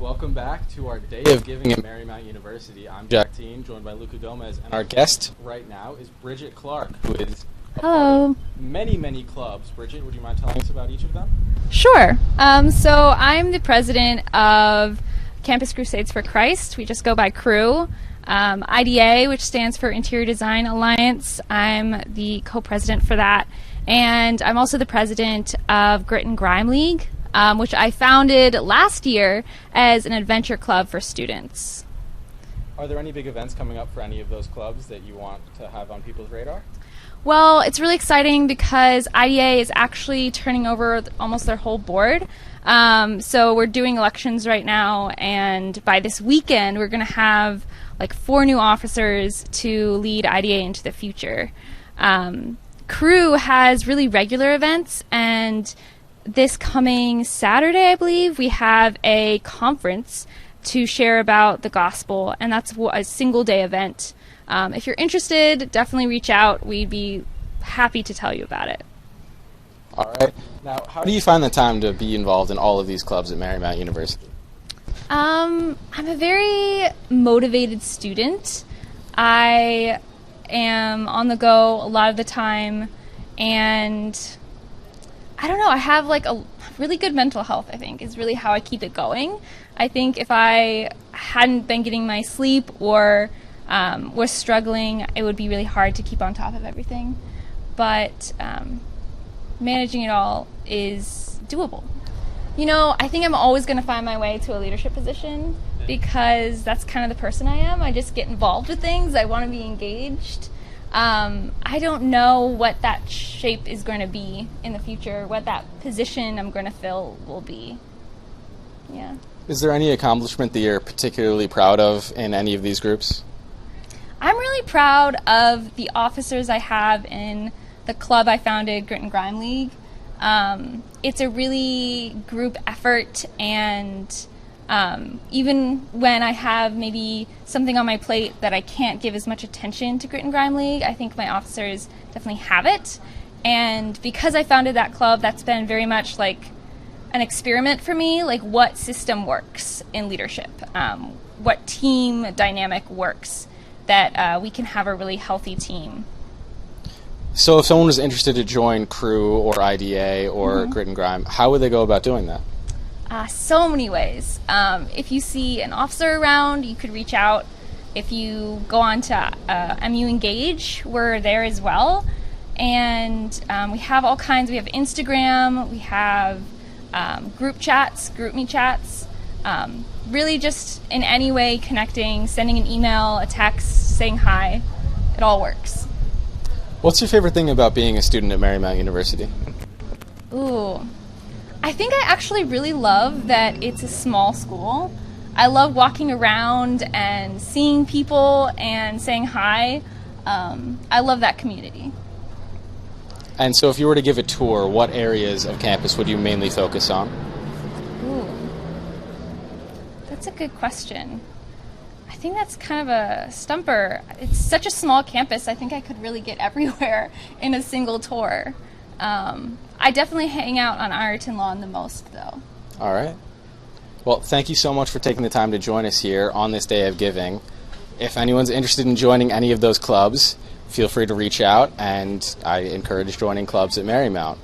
welcome back to our Day of Giving at Marymount University. I'm Jack Teen, joined by Luca Gomez, and our guest right now is Bridget Clark, who is a part of many clubs. Bridget, would you mind telling us about each of them? Sure. So I'm the president of Campus Crusades for Christ. We just go by CREW. IDA, which stands for Interior Design Alliance. I'm the co-president for that. And I'm also the president of Grit and Grime League, which I founded last year as an adventure club for students. Are there any big events coming up for any of those clubs that you want to have on people's radar? Well, it's really exciting because IDA is actually turning over almost their whole board. So we're doing elections right now, and by this weekend we're going to have like 4 new officers to lead IDA into the future. CREW has really regular events, and this coming Saturday, I believe, we have a conference to share about the gospel, and that's a single-day event. If you're interested, definitely reach out. We'd be happy to tell you about it. All right. Now, how do you find the time to be involved in all of these clubs at Marymount University? I'm a very motivated student. I am on the go a lot of the time, and I don't know, I have like a really good mental health, I think, is really how I keep it going. I think if I hadn't been getting my sleep or was struggling, it would be really hard to keep on top of everything. But managing it all is doable. You know, I think I'm always going to find my way to a leadership position because that's kind of the person I am. I just get involved with things. I want to be engaged. I don't know what that shape is going to be in the future, what that position I'm going to fill will be. Yeah. Is there any accomplishment that you're particularly proud of in any of these groups? I'm really proud of the officers I have in the club I founded, Grit and Grime League. It's a really group effort, and even when I have maybe something on my plate that I can't give as much attention to Grit and Grime League, I think my officers definitely have it. And because I founded that club, that's been very much like an experiment for me, like what system works in leadership, what team dynamic works, that we can have a really healthy team. So if someone was interested to join CREW or IDA or Grit and Grime, how would they go about doing that? So many ways. If you see an officer around, you could reach out. If you go on to MU Engage, we're there as well. And we have all kinds. We have Instagram. We have group chats, group me chats. Really just in any way connecting, sending an email, a text, saying hi. It all works. What's your favorite thing about being a student at Marymount University? Ooh. I think I actually really love that it's a small school. I love walking around and seeing people and saying hi. I love that community. And so if you were to give a tour, what areas of campus would you mainly focus on? Ooh. That's a good question. I think that's kind of a stumper. It's such a small campus, I think I could really get everywhere in a single tour. I definitely hang out on Ireton Lawn the most, though. All right. Well, thank you so much for taking the time to join us here on this Day of Giving. If anyone's interested in joining any of those clubs, feel free to reach out, and I encourage joining clubs at Marymount.